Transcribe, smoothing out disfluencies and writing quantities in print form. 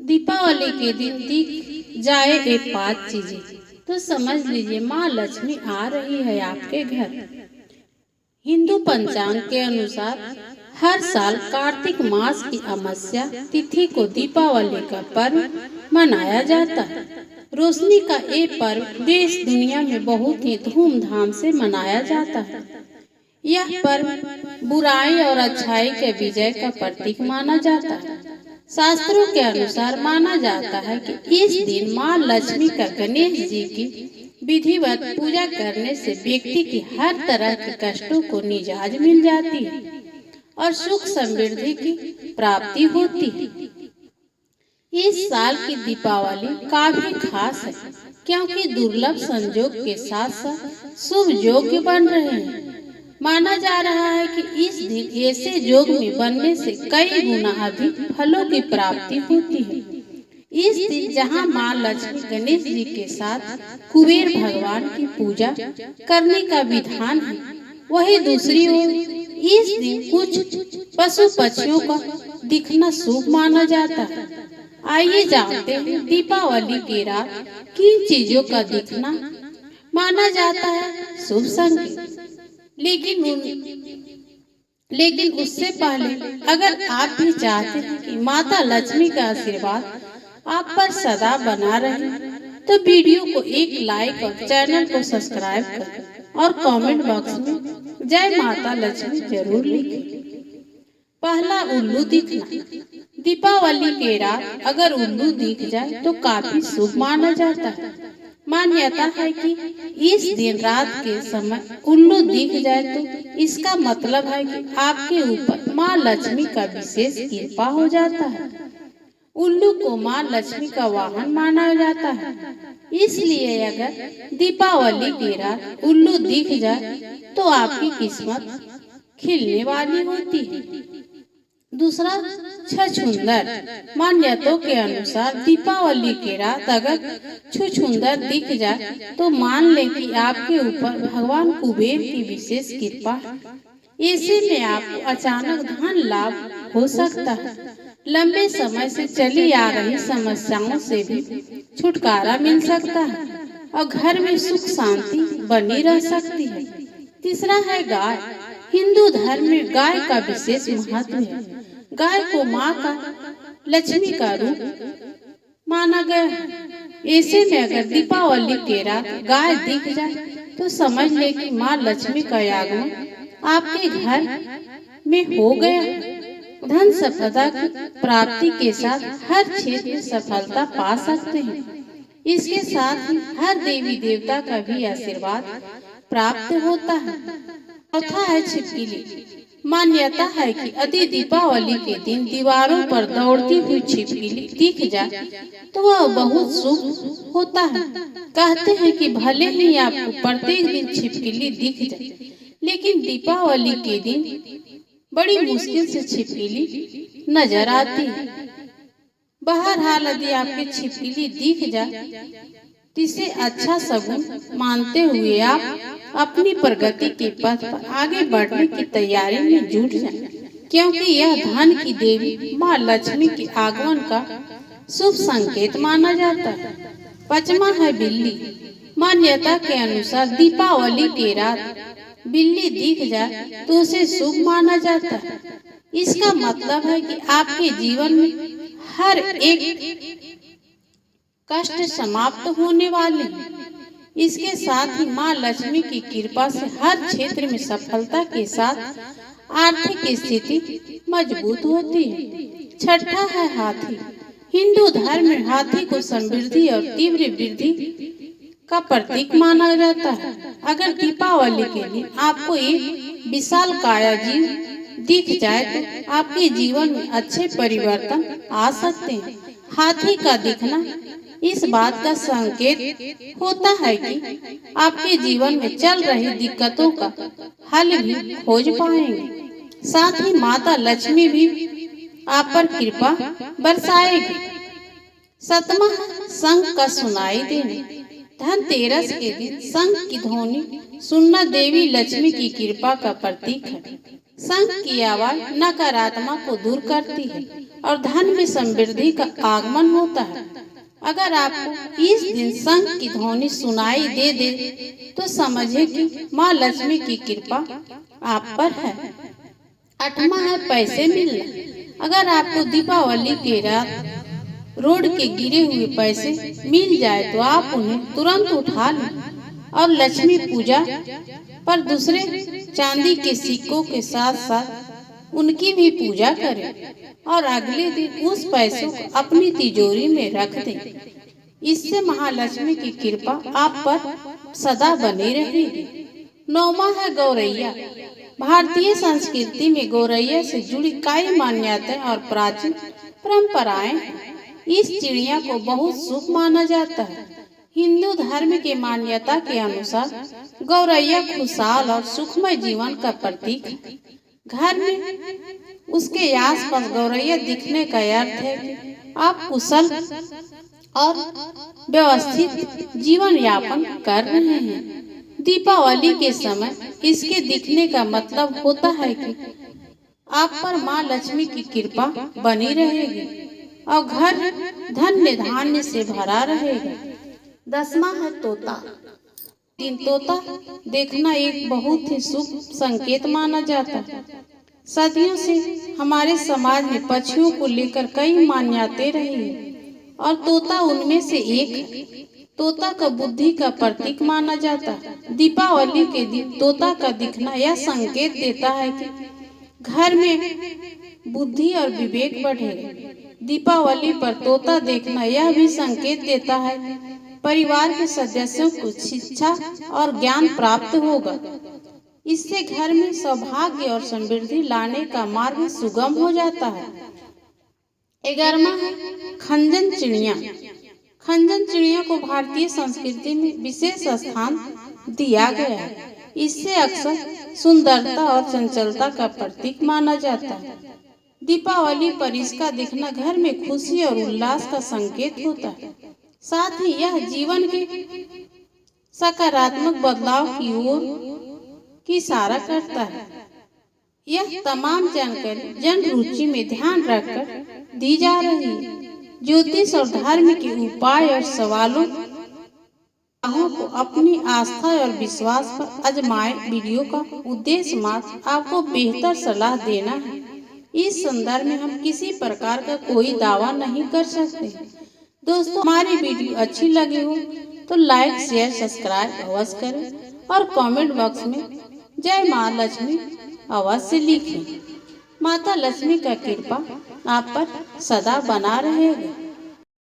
दीपावली के दिन दिख जाए ये 5 चीजें तो समझ लीजिए माँ लक्ष्मी आ रही है आपके घर। हिंदू पंचांग के अनुसार हर साल कार्तिक मास की अमावस्या तिथि को दीपावली का पर्व मनाया जाता है। रोशनी का ये पर्व देश दुनिया में बहुत ही धूमधाम से मनाया जाता है। यह पर्व बुराई और अच्छाई के विजय का प्रतीक माना जाता है। शास्त्रों के अनुसार माना जाता है कि इस दिन माँ लक्ष्मी का गणेश जी की विधिवत पूजा करने से व्यक्ति की हर तरह के कष्टों को निजात मिल जाती है और सुख समृद्धि की प्राप्ति होती है। इस साल की दीपावली काफी खास है क्योंकि दुर्लभ संयोग के साथ साथ शुभ योग बन रहे हैं। माना जा रहा है कि इस दिन ऐसे योग में बनने से कई गुना अधिक फलों की प्राप्ति होती है। इस दिन जहां मां लक्ष्मी गणेश जी के साथ कुबेर भगवान की पूजा करने का विधान है, वही दूसरी ओर इस दिन कुछ पशु पक्षियों का दिखना शुभ माना जाता है। आइए जानते हैं दीपावली की रात किन चीजों का दिखना माना जाता है शुभ संकेत। लेकिन उससे पहले अगर आप भी चाहते हैं कि माता लक्ष्मी का आशीर्वाद आप पर सदा बना रहे तो वीडियो को एक लाइक और चैनल को सब्सक्राइब करें और कमेंट बॉक्स में जय माता लक्ष्मी जरूर लिखें। पहला, उल्लू दिखना। दीपावली के रात अगर उल्लू दिख जाए तो काफी शुभ माना जाता है। मान्यता है कि इस दिन रात के समय उल्लू दिख जाए तो इसका मतलब है कि आपके ऊपर माँ लक्ष्मी का विशेष कृपा हो जाता है। उल्लू को माँ लक्ष्मी का वाहन माना जाता है, इसलिए अगर दीपावली की रात उल्लू दिख जाए तो आपकी किस्मत खिलने वाली होती है। दूसरा, छछूंदर। मान्यताओं के अनुसार दीपावली की रात अगर छछूंदर दिख जाए तो मान ले कि आपके ऊपर भगवान कुबेर की विशेष कृपा है। ऐसे में आपको अचानक धन लाभ हो सकता है। लंबे समय से चली आ रही समस्याओं से भी छुटकारा मिल सकता है और घर में सुख शांति बनी रह सकती है। तीसरा है गाय। हिंदू धर्म में गाय का विशेष महत्व है। गाय को माँ का लक्ष्मी का रूप माना गया है। ऐसे में अगर दीपावली के रात गाय दिख जाए तो समझ ले कि माँ लक्ष्मी का आगमन आपके घर में हो गया। धन सफलता की प्राप्ति के साथ हर क्षेत्र में सफलता पा सकते हैं। इसके साथ ही हर देवी देवता का भी आशीर्वाद प्राप्त होता है। चौथा है छिपकली। मान्यता है कि यदि दीपावली के दिन दीवारों पर दौड़ती हुई छिपकली दिख जाए तो वह बहुत शुभ होता है। कहते हैं कि भले ही आपको प्रत्येक दिन छिपकली दिख जाए, लेकिन दीपावली के दिन बड़ी मुश्किल से छिपकली नजर आती है। बहरहाल यदि आपकी छिपकली दिख जाए तो इसे अच्छा शगुन मानते हुए आप अपनी प्रगति के पथ पर आगे बढ़ने की तैयारी में जुट जाएं, क्योंकि यह धन की देवी माँ लक्ष्मी के आगमन का शुभ संकेत माना जाता है। पांचवा है बिल्ली। मान्यता के अनुसार दीपावली के रात बिल्ली दिख जाए तो उसे शुभ माना जाता है। इसका मतलब है कि आपके जीवन में हर एक कष्ट समाप्त होने वाले हैं। इसके साथ ही माँ लक्ष्मी की कृपा से हर क्षेत्र में सफलता के साथ आर्थिक स्थिति मजबूत होती है। छठा है हाथी। हिंदू धर्म में हाथी को समृद्धि और तीव्र वृद्धि का प्रतीक माना जाता है। अगर दीपावली के दिन आपको एक विशाल काया जीव दिख जाए तो आपके जीवन में अच्छे परिवर्तन आ सकते हैं। हाथी का दिखना इस बात का संकेत होता है कि आपके जीवन में चल रही दिक्कतों का हल भी खोज पाएंगे। साथ ही माता लक्ष्मी भी आप पर कृपा बरसाएगी। सातवां, शंख का सुनाई देने। धनतेरस के दिन शंख की ध्वनि सुनना देवी लक्ष्मी की कृपा का प्रतीक है। शंख की आवाज नकारात्मक को दूर करती है और धन में समृद्धि का आगमन होता है। अगर आपको इस दिन शंख की ध्वनि सुनाई दे तो समझे कि माँ लक्ष्मी की कृपा आप पर है। 8वां है पैसे मिलना। अगर आपको दीपावली के रात रोड के गिरे हुए पैसे मिल जाए तो आप उन्हें तुरंत उठा लें और लक्ष्मी पूजा पर दूसरे चांदी के सिक्कों के साथ साथ उनकी भी पूजा करें और अगले दिन उस पैसों को अपनी तिजोरी में रख दें। इससे महालक्ष्मी की कृपा आप पर सदा बनी रहेगी। 9वां है गौरैया। भारतीय संस्कृति में गौरैया से जुड़ी कई मान्यताएं और प्राचीन परंपराएं हैं। इस चिड़िया को बहुत शुभ माना जाता है। हिंदू धर्म की मान्यता के अनुसार गौरैया खुशहाल और सुखमय जीवन का प्रतीक है। घर में उसके आसपास गौरैया दिखने का अर्थ है कि आप कुशल और व्यवस्थित जीवन यापन कर रहे हैं। दीपावली के समय इसके दिखने का मतलब होता है कि आप पर माँ लक्ष्मी की कृपा बनी रहेगी और घर धन्य धान्य से भरा रहेगा। 10वां है तोता। तोता देखना एक बहुत ही शुभ संकेत माना जाता है। सदियों से हमारे समाज में पक्षियों को लेकर कई मान्यताएं रही है और तोता उनमें से एक है। तोता का बुद्धि का प्रतीक माना जाता है। दीपावली के दिन तोता का दिखना यह संकेत देता है कि घर में बुद्धि और विवेक बढ़ेगा। दीपावली पर तोता देखना यह भी संकेत देता है परिवार के सदस्यों को शिक्षा और ज्ञान प्राप्त होगा। इससे घर में सौभाग्य और समृद्धि लाने का मार्ग सुगम हो जाता है। 11वां है खंजन चिड़िया। खंजन चिड़िया को भारतीय संस्कृति में विशेष स्थान दिया गया है। इससे अक्सर सुंदरता और चंचलता का प्रतीक माना जाता है। दीपावली पर इसका दिखना घर में खुशी और उल्लास का संकेत होता है। साथ ही यह जीवन के सकारात्मक बदलाव की ओर की इशारा करता है। यह तमाम जानकारी जन रुचि में ध्यान रखकर दी जा रही है। ज्योतिष और धर्म के उपाय और सवालों को अपनी आस्था और विश्वास पर आजमाएं। वीडियो का उद्देश्य मात्र आपको बेहतर सलाह देना है। इस संदर्भ में हम किसी प्रकार का कोई दावा नहीं कर सकते। दोस्तों, हमारी वीडियो अच्छी लगी हो तो लाइक शेयर सब्सक्राइब अवश्य करें और कमेंट बॉक्स में जय माँ लक्ष्मी अवश्य लिखें। माता लक्ष्मी का कृपा आप पर सदा बना रहेगा।